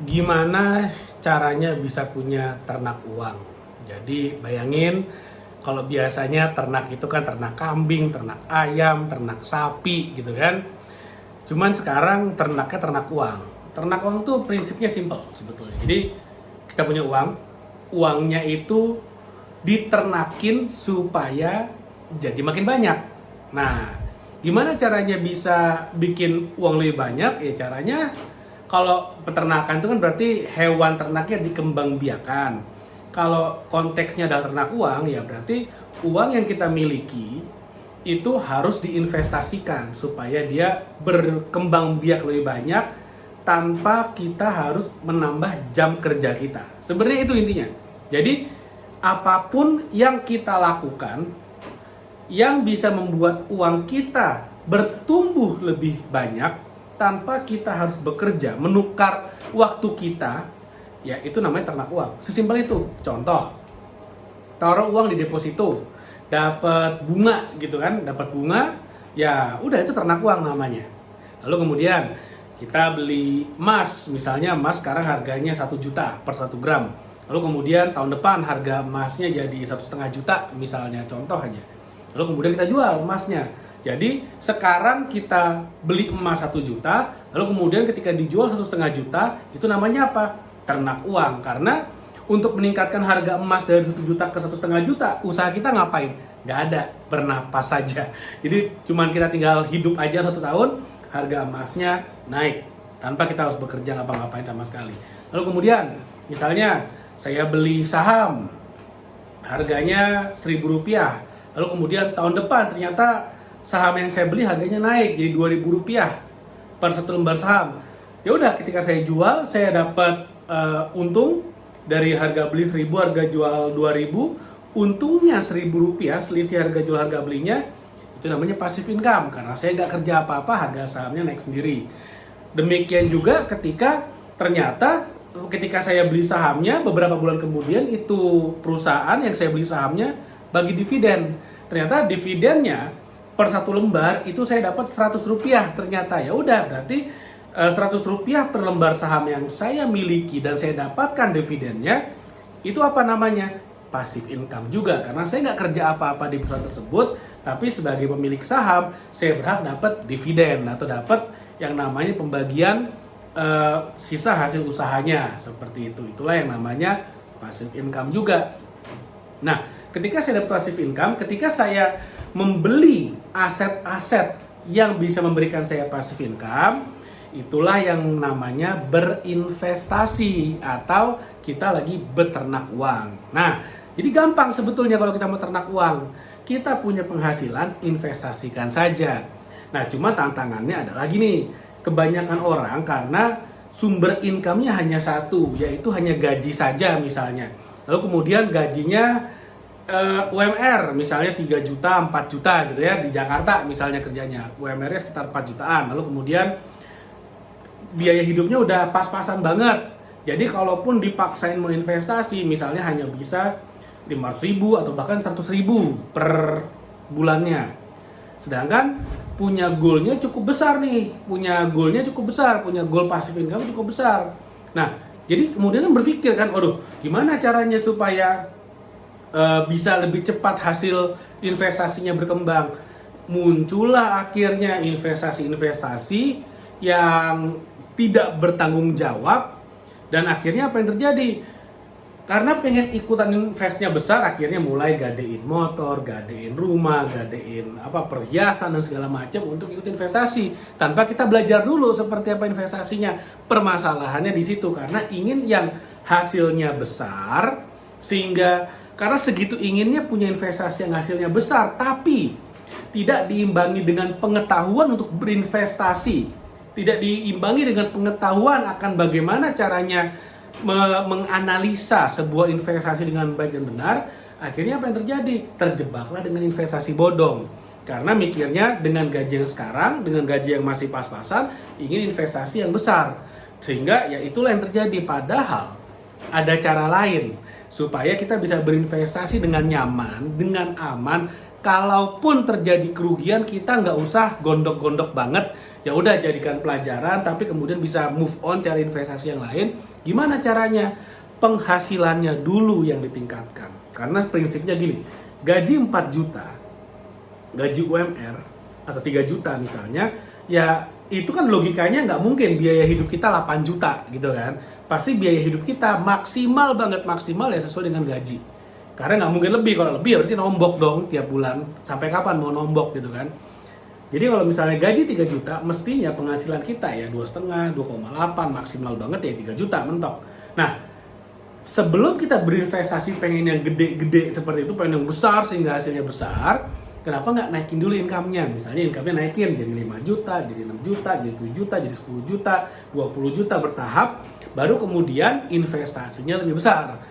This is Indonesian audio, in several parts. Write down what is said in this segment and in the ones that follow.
Gimana caranya bisa punya ternak uang? Jadi bayangin kalau biasanya ternak itu kan ternak kambing, ternak ayam, ternak sapi gitu kan. Cuman sekarang ternaknya ternak uang. Ternak uang tuh prinsipnya simple sebetulnya. Jadi kita punya uang, uangnya itu diternakin supaya jadi makin banyak. Nah, gimana caranya bisa bikin uang lebih banyak? Ya caranya kalau peternakan itu kan berarti hewan ternaknya dikembangbiakan. Kalau konteksnya adalah ternak uang, ya berarti uang yang kita miliki itu harus diinvestasikan supaya dia berkembang biak lebih banyak tanpa kita harus menambah jam kerja kita. Sebenarnya itu intinya. Jadi apapun yang kita lakukan yang bisa membuat uang kita bertumbuh lebih banyak tanpa kita harus bekerja, menukar waktu kita, ya itu namanya ternak uang. Sesimpel itu. Contoh, taruh uang di deposito, dapat bunga gitu kan, dapat bunga, ya udah itu ternak uang namanya. Lalu kemudian kita beli emas, misalnya emas sekarang harganya 1 juta per 1 gram. Lalu kemudian tahun depan harga emasnya jadi 1,5 juta misalnya, contoh aja. Lalu kemudian kita jual emasnya. Jadi sekarang kita beli emas 1 juta, lalu kemudian ketika dijual 1,5 juta, itu namanya apa? Ternak uang. Karena untuk meningkatkan harga emas dari 1 juta ke 1,5 juta, usaha kita ngapain? Nggak ada, bernapas saja. Jadi cuman kita tinggal hidup aja 1 tahun, harga emasnya naik tanpa kita harus bekerja ngapa-ngapain sama sekali. Lalu kemudian misalnya saya beli saham, harganya Rp1.000. Lalu kemudian tahun depan ternyata saham yang saya beli harganya naik jadi Rp2.000 per 1 lembar saham. Ya udah, ketika saya jual saya dapat untung dari harga beli 1.000, harga jual 2.000, untungnya Rp1.000, selisih harga jual harga belinya, itu namanya passive income karena saya nggak kerja apa-apa, harga sahamnya naik sendiri. Demikian juga ketika ternyata ketika saya beli sahamnya, beberapa bulan kemudian itu perusahaan yang saya beli sahamnya bagi dividen. Ternyata dividennya per 1 lembar itu saya dapat Rp100 ternyata. Ya udah, berarti Rp100 per lembar saham yang saya miliki dan saya dapatkan dividennya, itu apa namanya? Passive income juga. Karena saya nggak kerja apa-apa di perusahaan tersebut, tapi sebagai pemilik saham saya berhak dapat dividen atau dapat yang namanya pembagian sisa hasil usahanya, seperti itu. Itulah yang namanya passive income juga. Nah, ketika saya dapat passive income, ketika saya membeli aset-aset yang bisa memberikan saya passive income, itulah yang namanya berinvestasi atau kita lagi beternak uang. Nah, jadi gampang sebetulnya kalau kita mau ternak uang. Kita punya penghasilan, investasikan saja. Nah, cuma tantangannya ada lagi nih. Kebanyakan orang karena sumber income-nya hanya satu, yaitu hanya gaji saja misalnya. Lalu kemudian gajinya UMR misalnya 3 juta, 4 juta gitu ya, di Jakarta misalnya kerjanya. UMR-nya sekitar 4 jutaan. Lalu kemudian biaya hidupnya udah pas-pasan banget. Jadi kalaupun dipaksain mau investasi misalnya hanya bisa 500.000 atau bahkan 100.000 per bulannya. Sedangkan punya goalnya cukup besar nih, punya goal passive income cukup besar. Nah, jadi kemudian berpikir kan, waduh, gimana caranya supaya bisa lebih cepat hasil investasinya berkembang. Muncullah akhirnya investasi-investasi yang tidak bertanggung jawab, dan akhirnya apa yang terjadi? Karena pengen ikutan investnya besar, akhirnya mulai gadein motor, gadein rumah, gadein perhiasan dan segala macam untuk ikut investasi tanpa kita belajar dulu seperti apa investasinya. Permasalahannya di situ karena ingin yang hasilnya besar, sehingga karena segitu inginnya punya investasi yang hasilnya besar, tapi tidak diimbangi dengan pengetahuan untuk berinvestasi, tidak diimbangi dengan pengetahuan akan bagaimana caranya menganalisa sebuah investasi dengan baik dan benar. Akhirnya apa yang terjadi? Terjebaklah dengan investasi bodong. Karena mikirnya dengan gaji yang sekarang, dengan gaji yang masih pas-pasan, ingin investasi yang besar. Sehingga ya itulah yang terjadi. Padahal ada cara lain supaya kita bisa berinvestasi dengan nyaman, dengan aman. Kalaupun terjadi kerugian, kita nggak usah gondok-gondok banget. Ya udah, jadikan pelajaran, tapi kemudian bisa move on cari investasi yang lain. Gimana caranya? Penghasilannya dulu yang ditingkatkan. Karena prinsipnya gini, gaji 4 juta, gaji UMR atau 3 juta misalnya, ya itu kan logikanya nggak mungkin biaya hidup kita 8 juta gitu kan. Pasti biaya hidup kita maksimal banget, maksimal ya sesuai dengan gaji. Karena nggak mungkin lebih, kalau lebih berarti nombok dong tiap bulan. Sampai kapan mau nombok gitu kan. Jadi kalau misalnya gaji 3 juta, mestinya penghasilan kita ya 2,5, 2,8, maksimal banget ya 3 juta mentok. Nah, sebelum kita berinvestasi pengen yang gede-gede seperti itu, pengen yang besar sehingga hasilnya besar, kenapa nggak naikin dulu income-nya? Misalnya income-nya naikin jadi 5 juta, jadi 6 juta, jadi 7 juta, jadi 10 juta, 20 juta bertahap, baru kemudian investasinya lebih besar.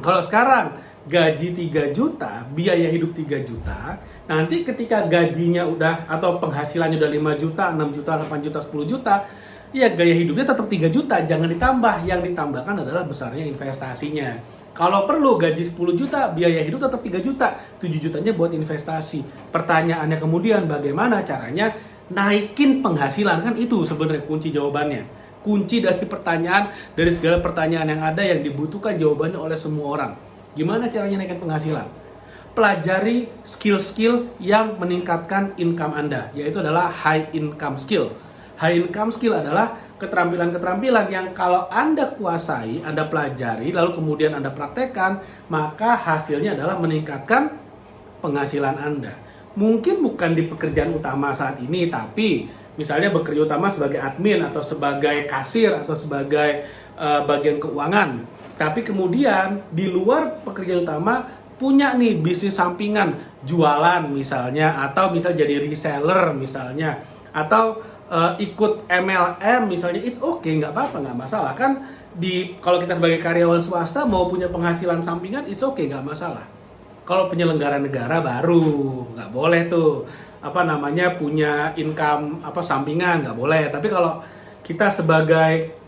Kalau sekarang gaji 3 juta, biaya hidup 3 juta, nanti ketika gajinya udah atau penghasilannya udah 5 juta, 6 juta, 8 juta, 10 juta, ya gaya hidupnya tetap 3 juta, jangan ditambah. Yang ditambahkan adalah besarnya investasinya. Kalau perlu gaji 10 juta, biaya hidup tetap 3 juta, 7 jutanya buat investasi. Pertanyaannya kemudian bagaimana caranya naikin penghasilan? Kan itu sebenarnya kunci jawabannya. Kunci dari pertanyaan, dari segala pertanyaan yang ada yang dibutuhkan jawabannya oleh semua orang. Gimana caranya naikin penghasilan? Pelajari skill-skill yang meningkatkan income Anda, yaitu adalah high income skill. High income skill adalah keterampilan-keterampilan yang kalau Anda kuasai, Anda pelajari, lalu kemudian Anda praktekkan, maka hasilnya adalah meningkatkan penghasilan Anda. Mungkin bukan di pekerjaan utama saat ini, tapi misalnya bekerja utama sebagai admin atau sebagai kasir atau sebagai bagian keuangan. Tapi kemudian di luar pekerjaan utama punya nih bisnis sampingan, jualan misalnya, atau misal jadi reseller misalnya, atau ikut MLM misalnya, it's okay, nggak apa-apa, nggak masalah kan. Kalau kita sebagai karyawan swasta mau punya penghasilan sampingan, it's okay, nggak masalah. Kalau penyelenggara negara baru nggak boleh tuh punya income sampingan, nggak boleh. Tapi kalau kita sebagai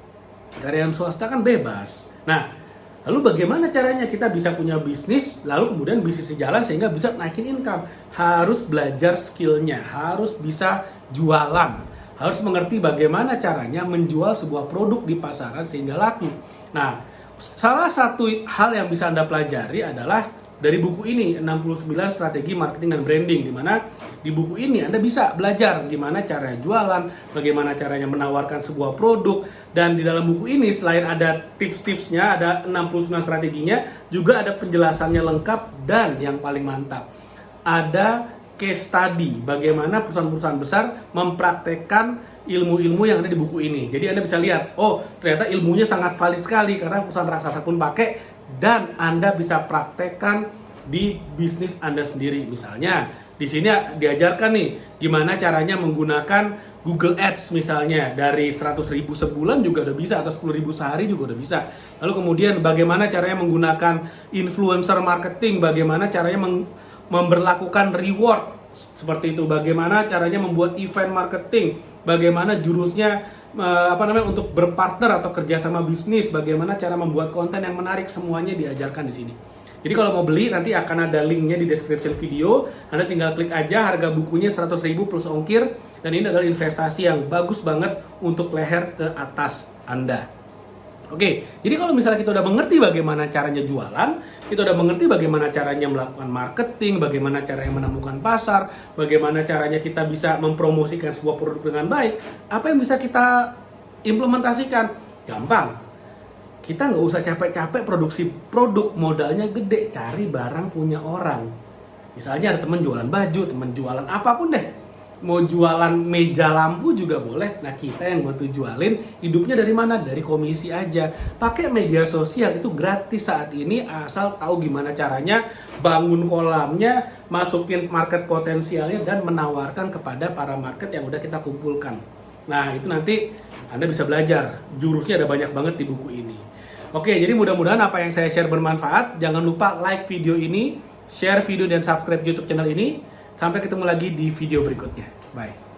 karyawan swasta kan bebas. Nah, lalu bagaimana caranya kita bisa punya bisnis, lalu kemudian bisnisnya jalan sehingga bisa naikin income? Harus belajar skillnya, harus bisa jualan, harus mengerti bagaimana caranya menjual sebuah produk di pasaran sehingga laku. Nah, salah satu hal yang bisa Anda pelajari adalah dari buku ini, 69 Strategi Marketing dan Branding, di mana di buku ini Anda bisa belajar gimana cara jualan, bagaimana caranya menawarkan sebuah produk, dan di dalam buku ini selain ada tips-tipsnya, ada 69 strateginya, juga ada penjelasannya lengkap, dan yang paling mantap, ada case study bagaimana perusahaan-perusahaan besar mempraktekkan ilmu-ilmu yang ada di buku ini. Jadi Anda bisa lihat, oh ternyata ilmunya sangat valid sekali karena perusahaan raksasa pun pakai, dan Anda bisa praktekkan di bisnis Anda sendiri. Misalnya di sini diajarkan nih gimana caranya menggunakan Google Ads misalnya, dari 100.000 sebulan juga udah bisa, atau 10.000 sehari juga udah bisa. Lalu kemudian bagaimana caranya menggunakan influencer marketing, bagaimana caranya memberlakukan reward seperti itu, bagaimana caranya membuat event marketing, bagaimana jurusnya untuk berpartner atau kerjasama bisnis, bagaimana cara membuat konten yang menarik, semuanya diajarkan di sini. Jadi kalau mau beli nanti akan ada linknya di description video, Anda tinggal klik aja, harga bukunya 100.000 plus ongkir, dan ini adalah investasi yang bagus banget untuk leher ke atas Anda. Oke, jadi kalau misalnya kita udah mengerti bagaimana caranya jualan, kita udah mengerti bagaimana caranya melakukan marketing, bagaimana caranya menemukan pasar, bagaimana caranya kita bisa mempromosikan sebuah produk dengan baik, apa yang bisa kita implementasikan? Gampang. Kita nggak usah capek-capek produksi produk, modalnya gede, cari barang punya orang. Misalnya ada teman jualan baju, teman jualan apapun deh. Mau jualan meja lampu juga boleh. Nah, kita yang bantu jualin, hidupnya dari mana? Dari komisi aja. Pakai media sosial itu gratis saat ini, asal tahu gimana caranya bangun kolamnya, masukin market potensialnya, dan menawarkan kepada para market yang udah kita kumpulkan. Nah, itu nanti Anda bisa belajar. Jurusnya ada banyak banget di buku ini. Oke, jadi mudah-mudahan apa yang saya share bermanfaat. Jangan lupa like video ini, share video dan subscribe YouTube channel ini. Sampai ketemu lagi di video berikutnya. Bye.